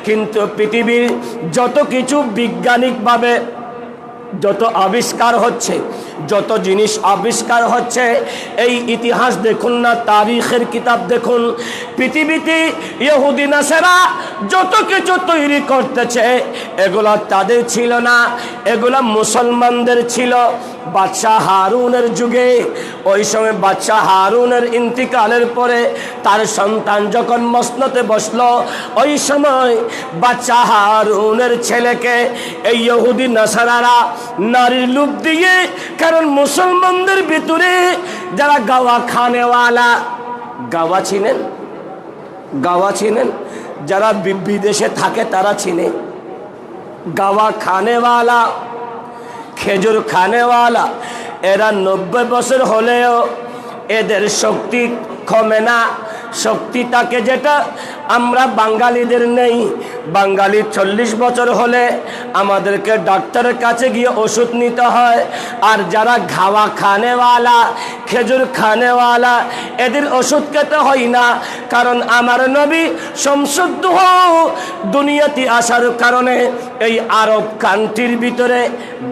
কিন্তু পৃথিবীর যত কিছু বৈজ্ঞানিকভাবে যত আবিষ্কার হচ্ছে, যত জিনিস আবিষ্কার হচ্ছে, এই ইতিহাস দেখুন না, তারিখের কিতাব দেখুন, পৃথিবীতে ইহুদি নাসারা যত কিছু তৈরি করতেছে এগুলা তাদের ছিল না, এগুলা মুসলমানদের ছিল। বাদশাহ হারুনের যুগে, ওই সময় বাদশাহ হারুনের ইন্তিকালের পরে তার সন্তান যখন মসনদে বসলো, ওই সময় বাদশাহ হারুনের ছেলেকে এই ইহুদি নাসারারা নারীর লোভ দিয়ে, কারণ মুসলমানদের ভিতরে যারা গাওয়া খানেওয়ালা, গাওয়া চিনেন? গাওয়া চিনেন? যারা বিদেশে থাকে তারা চিনে। গাওয়া খানেওয়ালা, খেজুর খানেওয়ালা, এরা 90 বছর হলেও এদের শক্তি কমে না। শক্তি থাকে যেটা আমরা বাঙালিদের নেই। বাঙালি 40 বছর হলে আমাদেরকে ডাক্তারের কাছে গিয়ে ওষুধ নিতে হয়, আর যারা ঘাওয়া খানেওয়ালা, খেজুর খানেওয়ালা, এদের ওষুধ খেতে হয় না। কারণ আমার নবী শামসুদ্দোহ দুনিয়াতে আসার কারণে এই আরব কান্ট্রির ভিতরে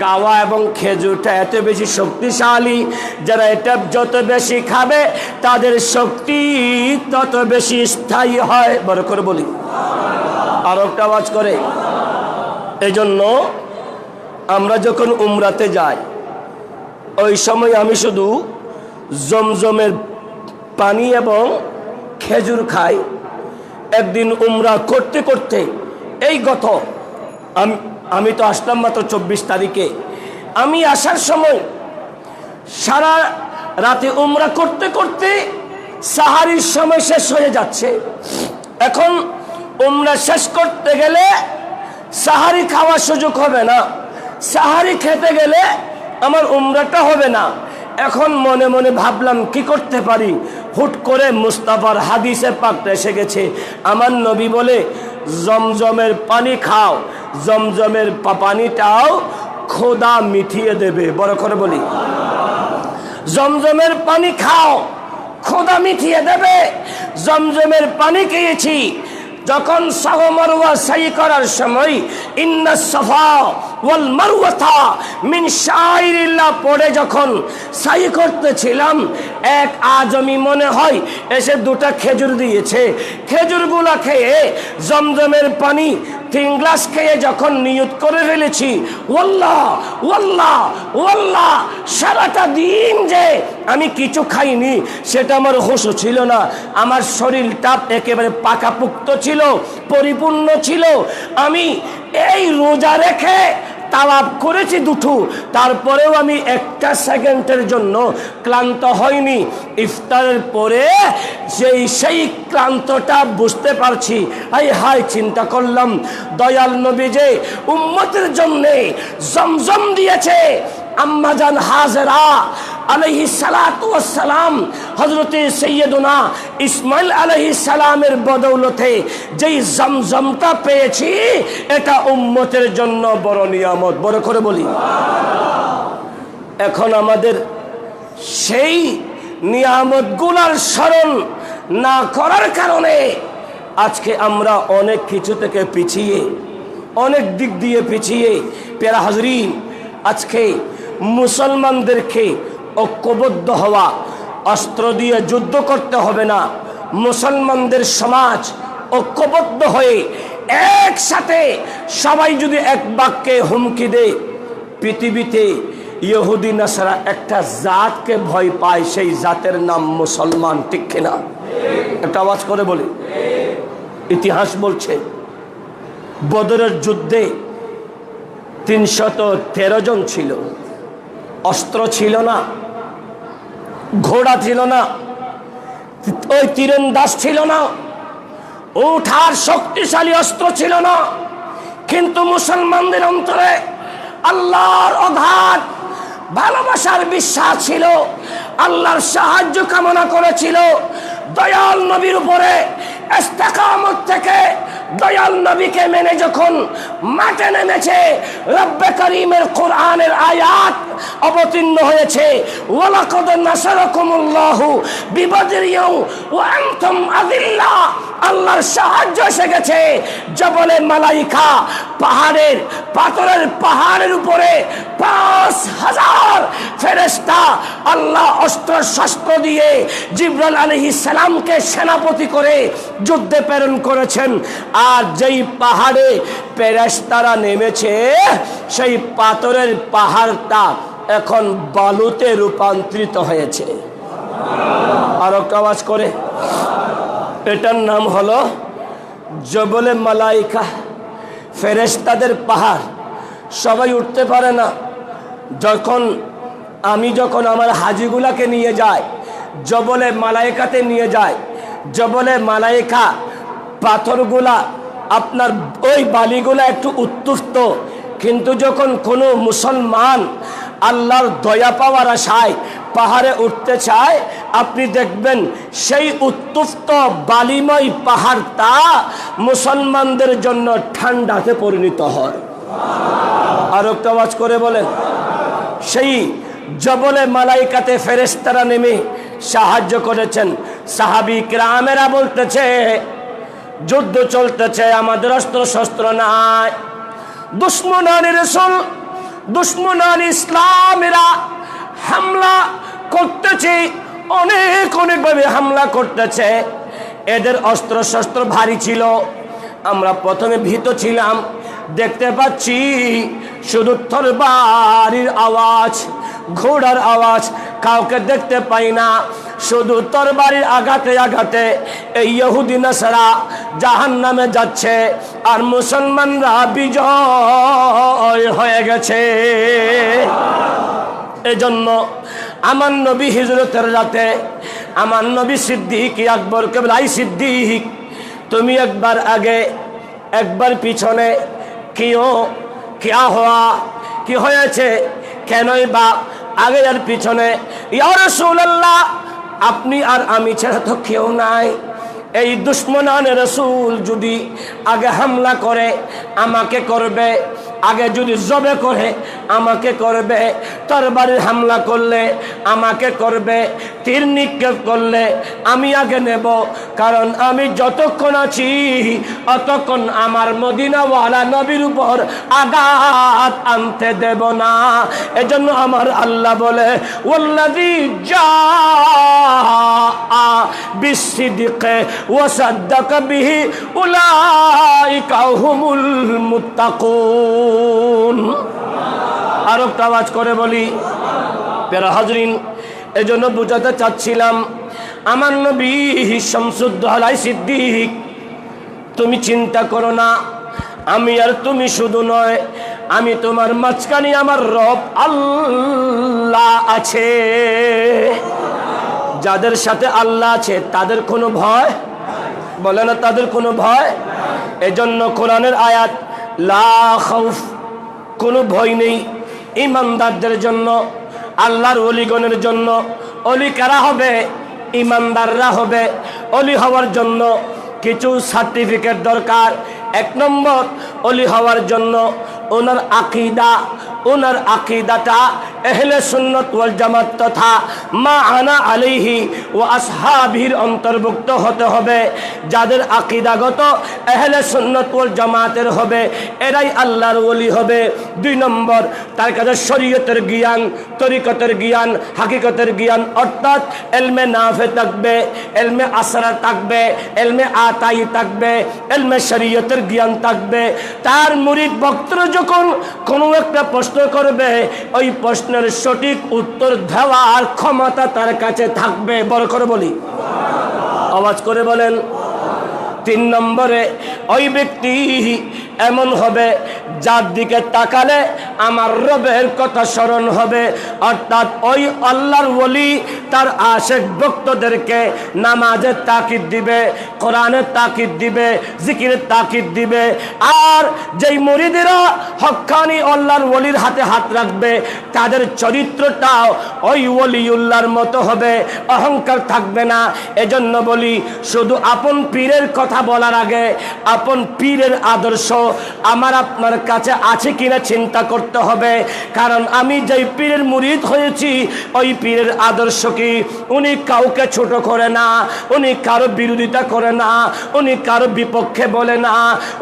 গাওয়া এবং খেজুরটা এত বেশি শক্তিশালী, যারা এটা যত বেশি খাবে তাদের শক্তি তত বেশি স্থায়ী হয়। বড় করে বলি, আর একটা আওয়াজ করে। এজন্য আমরা যখন উমরাতে যাই, ওই সময় আমি শুধু জমজমের পানি এবং খেজুর খাই। একদিন উমরা করতে করতে, এই গত আমি তো আসলাম মাত্র 24 তারিখে, আমি আসার সময় সারা রাতে উমরা করতে করতে সাহারির সময় শেষ হয়ে যাচ্ছে। এখন উমরা শেষ করতে গেলে সাহারি খাওয়ার সুযোগ হবে না, সাহারি খেতে গেলে আমার উমরাটা হবে না। এখন মনে মনে ভাবলাম কি করতে পারি। হুট করে মুস্তাফার হাদিসে পাকটা এসে গেছে, আমার নবী বলে জমজমের পানি খাও, জমজমের পানিটাও খোদা মিঠিয়ে দেবে। বড় করে বলি, জমজমের পানি খাও, খোদা মিঠিয়ে দেবে। জমজমের পানি খেয়েছি। যখন সাফা মারওয়া সাই করার সময় ইন্নাস সাফা ওয়াল মারওয়াতা মিন শাইরিল্লাহ পড়ে যখন সাই করতেছিলাম, এক আজমি মনে হয় এসে 2টা খেজুর দিয়েছে। খেজুরগুলা খেয়ে জমজমের পানি 3 গ্লাস খেয়ে যখন নিয়ত করে ফেলেছি, ওয়াল্লাহ ওয়াল্লাহ ওয়াল্লাহ, সারাটা দিন যে আমি কিছু খাইনি সেটা আমার হুঁশ ছিল না। আমার শরীরটা একেবারে পাকাপুক্ত ছিল, পরিপূর্ণ ছিল। আমি এই রোজা রেখে তাওয়াব করেছি 2টো, তারপরেও আমি 1টা সেকেন্ডের জন্য ক্লান্ত হয়নি। ইফতারের পরে সেই ক্লান্তটা বুঝতে পারছি। হায় চিন্তা করলাম, দয়াল নবী যে উম্মতের জন্যে জমজম দিয়েছে, আম্মাজান হাজেরা আলাইহিস সালাতু ওয়াস সালাম হযরতে সাইয়্যিদুনা ইসমাইল আলাইহিস সালামের বদৌলতে যেই জমজমটা পেয়েছি, এটা উম্মতের জন্য বড় নিয়ামত। বড় করে বলি, এখন আমাদের সেই নিয়ামতগুলোর স্মরণ না করার কারণে আজকে আমরা অনেক কিছু থেকে পিছিয়ে, অনেক দিক দিয়ে পিছিয়ে। প্যারা হাজরিন, আজকে মুসলমানদেরকে ঐক্যবদ্ধ হওয়া, অস্ত্র দিয়ে যুদ্ধ করতে হবে না। মুসলমানদের সমাজ ঐক্যবদ্ধ হয়ে একসাথে সবাই যদি এক বাক্যে হুমকি দেয়, পৃথিবীতে ইহুদি নাসারা একটা জাতকে ভয় পায়, সেই জাতের নাম মুসলমান। ঠিক কিনা? একটা আওয়াজ করে বলি। ইতিহাস বলছে বদরের যুদ্ধে 313 জন ছিল। অস্ত্র ছিল না, ঘোড়া ছিল না, ওই তীরন্দাজ ছিল না, উঠার শক্তিশালী অস্ত্র ছিল না, কিন্তু মুসলমানদের অন্তরে আল্লাহর অগাধ ভালোবাসার বিশ্বাস ছিল, আল্লাহর সাহায্য কামনা করেছিল। দয়াল নবীর উপরে ইস্তেকামত থেকে দয়াল নবীকে মেনে যখন মাঠে নেমেছে, রব্বে করিমের কোরআনের আয়াত অবতীর্ণ হয়েছে, ওয়ালাকাদ নাসারাকুমুল্লাহু বিবদরিন ওয়া আনতুম আযিল্লা। আল্লাহর সাহায্য এসে গেছে। জবলে মালাইকা, পাহাড়ের পাথরের পাহাড়ের উপরে 5000 ফেরেশতা আল্লাহ অস্ত্র শস্ত্র দিয়ে জিবরাইল আলাইহিস সালামকে সেনাপতি করে যুদ্ধে প্রেরণ করেছেন। আর যেই পাহাড়ে ফেরেশতারা নেমেছে, সেই পাথরের পাহাড়টা এখন বালুতে রূপান্তরিত হয়েছে। আর আওয়াজ করে, এটার নাম হলো জবলে মালাইকা, ফেরেশতাদের পাহাড়। সবাই উঠতে পারে না। আমি যখন আমার হাজিগুলাকে নিয়ে যাই, জবলে মালাইকাতে নিয়ে যাই, জবলে মালাইকা পাথরগুলা আপনার ওই বালিগুলা একটু উত্তপ্ত, কিন্তু যখন কোনো মুসলমান আল্লাহর দয়া পাওয়ার আশায় পাহাড়ে উঠতে চায়, আপনি দেখবেন সেই উত্তপ্ত বালিময় পাহাড়টা মুসলমানদের জন্য ঠান্ডাতে পরিণত হয়। আর একটা আওয়াজ করে বলেন, সেই জবলে মালাইকাতে ফেরেশতারা নেমে সাহায্য করেছেন। সাহাবী কিরামেরা বলতেছে, যুদ্ধ চলতেছে, আমাদের অস্ত্র শস্ত্র নাই, দুশমনানি রাসূল, দুশমনানি ইসলামেরা হামলা করতেছে, অনেকভাবে হামলা করতেছে। এদের অস্ত্র শস্ত্র ভারী ছিল। আমরা প্রথমে ভীত ছিলাম। দেখতে পাচ্ছি শুধু তরবারির আওয়াজ, ঘোড়ার আওয়াজ, কাউকে দেখতে পাই না। শুধু তরবারির আঘাতে আঘাতে এই ইহুদি নাসারা জাহান্নামে যাচ্ছে, আর মুসলমানরা বিজয় হয়ে গেছে। এজন্য আমার নবী হিজরতের রাতে আমার নবী সিদ্দিক আকবর কেবলাই, সিদ্দিক তুমি একবার আগে একবার পিছনে, কিয়া হওয়া, কি হয়েছে, কেনই বা আগে আর পিছনে? ইয়া রাসূলুল্লাহ, আপনি আর আমি ছাড়া তো কেউ নাই। এই দুশমনানে রাসূল যদি আগে হামলা করে আমাকে করবে, আগে যদি জবে করে আমাকে করবে, তরবারির হামলা করলে আমাকে করবে, তীর নিক্ষেপ করলে আমি আগে নেব। কারণ আমি যতক্ষণ আছি অতক্ষণ আমার মদিনাওয়ালা নবীর উপর আঘাত আনতে দেব না। এজন্য আমার আল্লাহ বলে, ওয়াল্লাযী জাআ বিসসিদকি ওয়া সাদ্দাকা বিহি উলাইকা হুমুল মুত্তাকুন। আর একটা আওয়াজ করে বলি, প্যারা হাজরিন, এজন্য বুঝাতে চাচ্ছিলাম, আমার নবী শামসুদ্দৌলা সিদ্দিক, তুমি চিন্তা করো না, আমি আর তুমি শুধু নয়, আমি তোমার মাঝখানে আমার রব আল্লাহ আছে। যাদের সাথে আল্লাহ আছে তাদের কোনো ভয় বলে না, তাদের কোনো ভয়। এজন্য কোরআনের আয়াত, লা খাউফ, কোনো ভয় নেই ইমানদারদের জন্য, আল্লাহর ওলিগণের জন্য। ওলি কারা হবে? ইমানদাররা হবে। ওলি হওয়ার জন্য কিছু সার্টিফিকেট দরকার। 1 নম্বর, ওলি হওয়ার জন্য ওনার আকীদা, ওনার আকীদাটা আহলে সুন্নাত ওয়াল জামাত তথা মা আনা আলাইহি ওয়া আসহাবির অন্তর্ভুক্ত হতে হবে। যাদের আকীদাগত আহলে সুন্নাত ওয়াল জামাতের হবে এরাই আল্লাহর ওলি হবে। 2 নম্বর, তার কাছে শরীয়তের জ্ঞান, তরিকতের জ্ঞান, হাকিকতের জ্ঞান, অর্থাৎ ইলমে নাফে থাকবে, ইলমে আসরার থাকবে, ইলমে আতাই থাকবে, ইলমে শরীয়তের জ্ঞান থাকবে। তার মুরিদ ভক্তরা যখন কোনো একটা প্রশ্ন করবে ওই প্রশ্নের সঠিক উত্তর দেওয়ার ক্ষমতা তার কাছে থাকবে। বড় করে বলি, আওয়াজ করে বলেন। 3 নম্বরে, ওই ব্যক্তি এমন হবে যার দিকে তাকালে আমার রবের কথা স্মরণ হবে। অর্থাৎ ওই আল্লাহর ওলি তার আশেক ভক্তদেরকে নামাজের তাকিদ দিবে, কোরআনের তাকিদ দিবে, জিকিরের তাকিদ দিবে। আর যেই মুরিদেরা হক্কানি আল্লাহর ওলির হাতে হাত রাখবে তাদের চরিত্রটাও ওই ওলিউল্লাহর মতো হবে, অহংকার থাকবে না। এজন্য বলি, শুধু আপন পীরের কথা বলার আগে আপন পীরের আদর্শ আমার আপনার কাছে আছে কিনা চিন্তা করতে হবে। কারণ আমি যেই পীরের মুরিদ হয়েছি ওই পীরের আদর্শ কি? উনি কাউকে ছোট করে না, উনি কারো বিরোধিতা করে না, উনি কারো বিপক্ষে বলে না,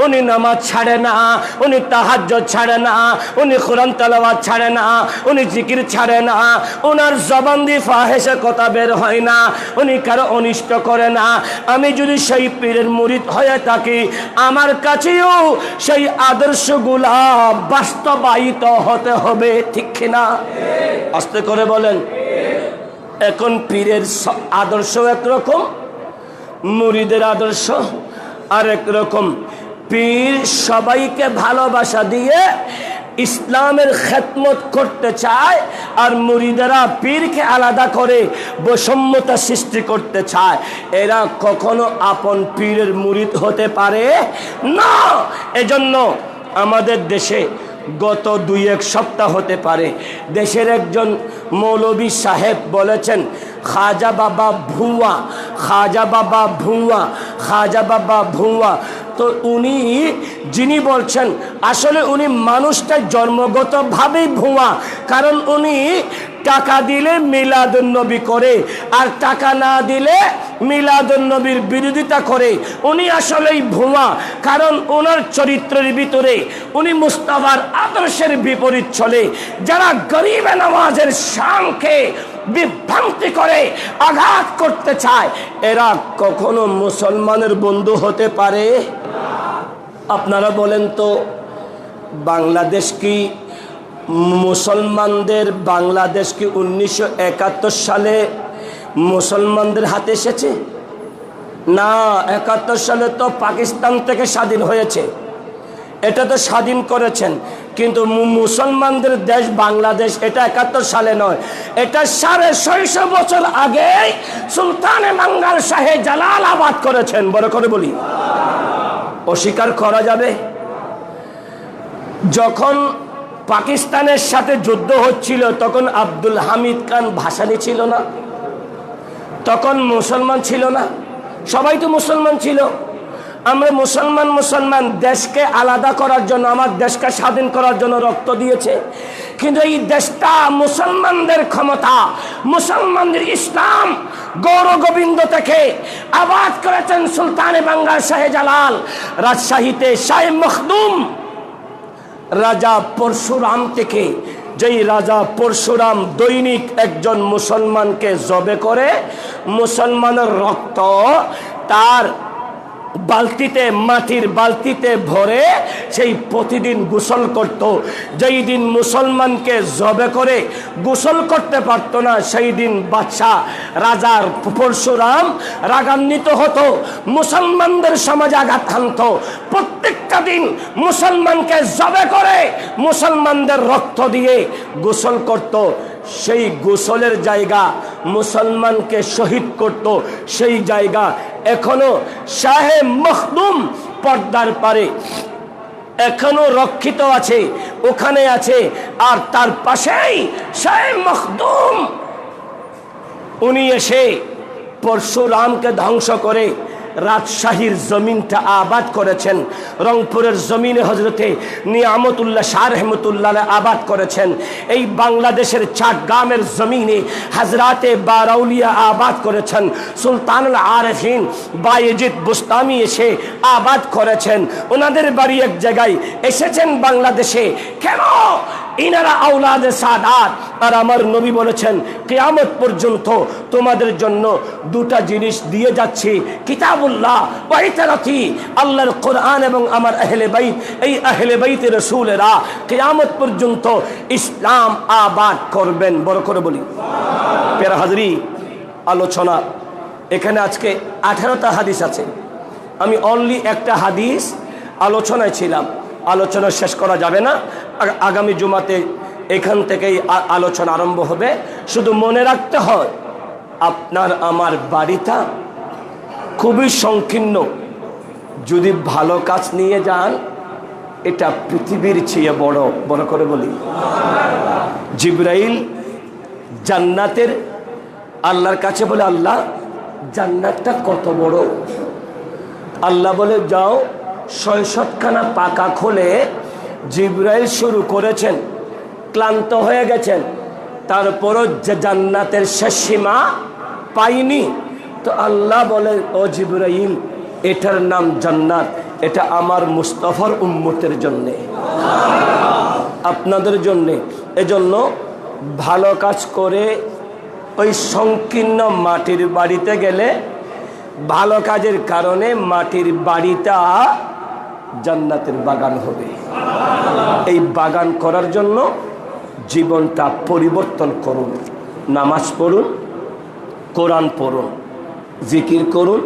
উনি নামাজ ছাড়ে না, উনি তাহাজ্জুদ ছাড়ে না, উনি কোরআন তেলাওয়াত ছাড়ে না, উনি জিকির ছাড়ে না, ওনার জবান দিয়ে ফাহেসে কথা বের হয় না, উনি কারো অনিষ্ট করে না। আমি যদি সেই পীরের মুরিদ হয়ে থাকি আমার কাছেও সেই আদর্শগুলা বাস্তবায়িত হতে হবে, ঠিক কিনা? আস্তে করে বলেন। এখন পীরের আদর্শ একরকম, মুরিদের আদর্শ আরেক রকম। পীর সবাইকে ভালোবাসা দিয়ে ইসলামের খেদমত করতে চায়, আর মুরিদেরা পীরকে আলাদা করে বৈষম্যতা সৃষ্টি করতে চায়। এরা কখনো আপন পীরের মুরিদ হতে পারে না। এজন্য আমাদের দেশে গত 2-1 সপ্তাহ হতে পারে দেশের একজন মৌলভী সাহেব বলেছেন খাজা বাবা ভুয়া, খাজা বাবা ভুয়া, খাজা বাবা ভুয়া। তো উনি যিনি বলছেন আসলে উনি মানুষটা জন্মগতভাবেই ভুয়া, কারণ উনি টাকা দিলে মিলাদুন্নবী করে আর টাকা না দিলে মিলাদুন্নবীর বিরোধিতা করে। উনি আসলেই ভুয়া, কারণ ওনার চরিত্রের ভিতরে উনি মুস্তাফার আদর্শের বিপরীত চলে। যারা গরিব নওয়াজের শানকে বিভ্রান্তি করে আঘাত করতে চায় এরা কখনো মুসলমানের বন্ধু হতে পারে? আপনারা বলেন তো, বাংলাদেশ কি মুসলমানদের, বাংলাদেশ কি 1971 সালে মুসলমানদের হাতে এসেছে? না, 71 সালে তো পাকিস্তান থেকে স্বাধীন হয়েছে, এটা তো স্বাধীন করেছেন। কিন্তু মুসলমানদের দেশ বাংলাদেশ এটা 71 সালে নয়, এটা 650 বছর আগে সুলতানে বাঙ্গাল শাহে জালাল আবাদ করেছেন। বড় করে বলি, অস্বীকার করা যাবে? যখন পাকিস্তানের সাথে যুদ্ধ হচ্ছিল তখন আব্দুল হামিদ খান ভাসানী ছিল না? তখন মুসলমান ছিল না? সবাই তো মুসলমান ছিল। আমরা মুসলমান দেশকে আলাদা করার জন্য, আমার দেশকে স্বাধীন করার জন্য রক্ত দিয়েছে। কিন্তু এই দেশটা মুসলমানদের ক্ষমতা, মুসলমানদের ইসলাম গৌর গোবিন্দ থেকে আবাদ করেছেন সুলতানে বাঙ্গাল শাহে জালাল। রাজশাহীতে শাহ মখদুম রাজা পরশুরাম থেকে, যেই রাজা পরশুরাম দৈনিক একজন মুসলমানকে জবে করে মুসলমানের রক্ত তার বালতিতে, মাটির বালতিতে ভরে সেই প্রতিদিন গোসল করত। যেই দিন মুসলমানকে জবে করে গোসল করতে পারতো না সেই দিন বাদশাহ রাজার পরশুরাম রাগান্বিত হতো, মুসলমানদের সমাজে আঘাত হানত। প্রত্যেকটা দিন মুসলমানকে জবে করে মুসলমানদের রক্ত দিয়ে গোসল করত। সেই গোসলের জায়গা মুসলমানকে শহীদ করত, সেই জায়গা এখনো শাহে মখদুম পর্দার পারে এখনো রক্ষিত আছে, ওখানে আছে। আর তার পাশেই শাহে মখদুম, উনি এসে পরশুরামকে ধ্বংস করে রাজশাহীর জমিনটা আবাদ করেছেন, রংপুরের জমিনে হজরতে নিয়ামতুল্লাহ শাহ রহমতুল্লাহ আবাদ করেছেন, এই বাংলাদেশের চাটগ্রামের জমিনে হজরতে বারাউলিয়া আবাদ করেছেন, সুলতানুল আরিফিন বায়েজিদ বুস্তামি এসে আবাদ করেছেন। ওনাদের বাড়ি এক জায়গায়, এসেছেন বাংলাদেশে। কেন? ইনারা আওলাদে সাদাত। আর আমার নবী বলেছেন কিয়ামত পর্যন্ত তোমাদের জন্য দুটা জিনিস দিয়ে যাচ্ছি, কিতাবুল্লাহ ওয়া ইতারাতি, আল্লাহর কোরআন এবং আমার আহলে বাইত। এই আহলে বাইতের রাসূলেরা কিয়ামত পর্যন্ত ইসলাম আবাদ করবেন। বড় করে বলি প্যারা হাজরি আলোচনা। এখানে আজকে 18টা হাদিস আছে। আমি অনলি একটা হাদিস আলোচনায় ছিলাম, আলোচনা শেষ করা যাবে না। আগামী জুমাতে এখান থেকেই আলোচনা আরম্ভ হবে। শুধু মনে রাখতে হয় আপনার আমার বাড়িটা খুবই সংকীর্ণ। যদি ভালো কাজ নিয়ে যান, এটা পৃথিবীর চেয়ে বড়। বড় করে বলি জিবরাইল জান্নাতের আল্লাহর কাছে বলে, আল্লাহ জান্নাতটা কত বড়। আল্লাহ বলে, যাও ৬০খানা পাকা খোলে। জিবরাইল শুরু করেছেন, ক্লান্ত হয়ে গেছেন, তারপরও যে জান্নাতের শেষ সীমা পাইনি। তো আল্লাহ বলে, ও জিবরাইল, এটার নাম জান্নাত, এটা আমার মুস্তাফার উম্মতের জন্যে, আপনাদের জন্যে। এজন্য ভালো কাজ করে ওই সংকীর্ণ মাটির বাড়িতে গেলে, ভালো কাজের কারণে মাটির বাড়িটা জান্নাতের বাগান হবে। এই বাগান করার জন্য জীবনটা পরিবর্তন করুন। নামাজ পড়ুন, কোরআন পড়ুন, জিকির করুন,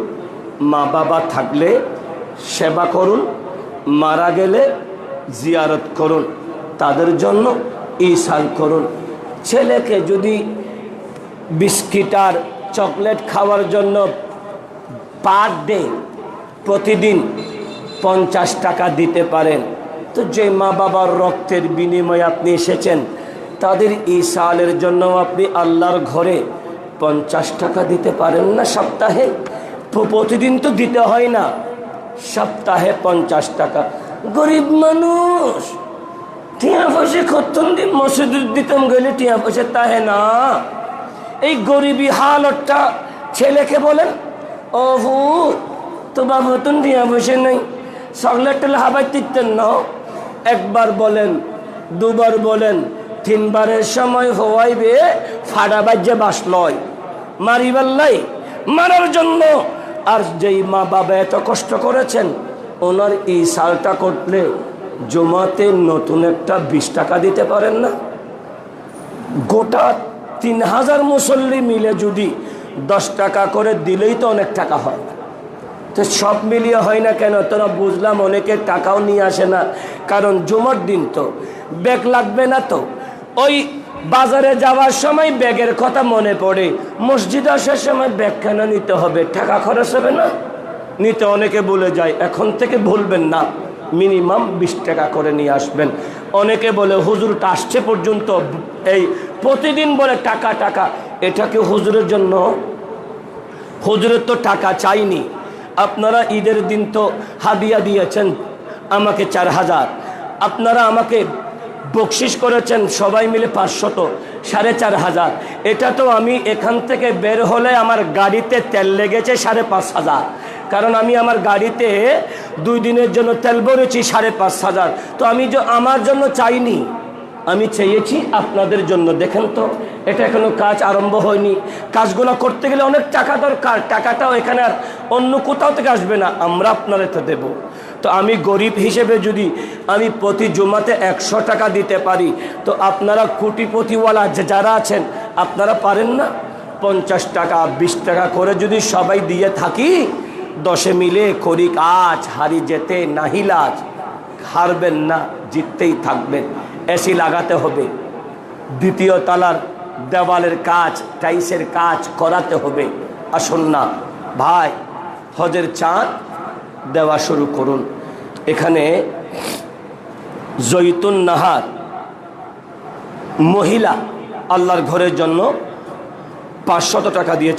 মা বাবা থাকলে সেবা করুন, মারা গেলে জিয়ারত করুন, তাদের জন্য ইহসান করুন। ছেলেকে যদি বিস্কিট আর চকলেট খাওয়ার জন্য পার ডে প্রতিদিন 50 টাকা দিতে পারেন, তো যে মা বাবার রক্তের বিনিময়ে আপনি এসেছেন, তাদের ইসালের জন্য আপনি আল্লাহর ঘরে 50 টাকা দিতে পারেন না সপ্তাহে? প্রতিদিন তো দিতে হয় না, সপ্তাহে 50 টাকা। গরিব মানুষ, টিয়া পয়সা কতন দিন মসজিদ দিতাম গেলে টিয়া পয়সা তাহে না। এই গরিবী হালতটা ছেলেকে বলেন, ও হু তো বাবু তুন টিয়া পয়সা নেই, চকলেট হাবাই দিতেন না। একবার বলেন, দুবার বলেন, 3বারের সময় হওয়াইবে ফাড়া বাজ্যে বাস লয়, মারিবার লাই, মারার জন্য। আর যেই মা বাবা এত কষ্ট করেছেন, ওনার এই সালটা করলে জমাতে নতুন একটা 20 টাকা দিতে পারেন না? গোটা 3000 মুসল্লি মিলে যদি 10 টাকা করে দিলেই তো অনেক টাকা হয়। তো সব মিলিয়ে হয় না কেন? তোরা বুঝলাম অনেকে টাকাও নিয়ে আসে না, কারণ জুমার দিন তো ব্যাগ লাগবে না। তো ওই বাজারে যাওয়ার সময় ব্যাগের কথা মনে পড়ে, মসজিদে আসার সময় ব্যাগ কেন নিতে হবে? টাকা খরচ হবে না? নিতে অনেকে বলে যায়, এখন থেকে ভুলবেন না, মিনিমাম 20 টাকা করে নিয়ে আসবেন। অনেকে বলে হুজুরটা আসছে পর্যন্ত এই প্রতিদিন বলে টাকা টাকা। এটা কি হুজুরের জন্য? হুজুরের তো টাকা চাইনি। আপনারা ঈদের দিন তো হাদিয়া দিয়েছেন আমাকে 4000, আপনারা আমাকে বকশিস করেছেন সবাই মিলে 500, 4500। এটা তো আমি এখান থেকে বের হলে আমার গাড়িতে তেল লেগেছে 5500, কারণ আমি আমার গাড়িতে 2 দিনের জন্য তেল ভরেছি 5500। তো আমি আমার জন্য চাইনি, আমি চেয়েছি আপনাদের জন্য। দেখেন তো, এটা এখনো কাজ আরম্ভ হয়নি। কাজগুলো করতে গেলে অনেক টাকা দরকার, টাকাটাও এখানে আর অন্য কোথাও থেকে আসবে না, আমরা আপনারা তো দেব। তো আমি গরিব হিসেবে যদি আমি প্রতি জুমাতে 100 টাকা দিতে পারি, তো আপনারা কোটিপতিওয়ালা যারা আছেন, আপনারা পারেন না? 50 টাকা 20 টাকা করে যদি সবাই দিয়ে থাকি, 10 মিলে করি কাজ, হারি যেতে নাহিলাজ। হারবেন না, জিততেই থাকবেন। এসি লাগাতে হবে, 2য় তলার দেওয়ালের কাজ, টাইসের কাজ করাতে হবে। আসুন না ভাই, হজের চাঁদ দেওয়া শুরু করুন। এখানে জৈতুন নাহার মহিলা আল্লাহর ঘরের জন্য 500 টাকা দিয়েছে।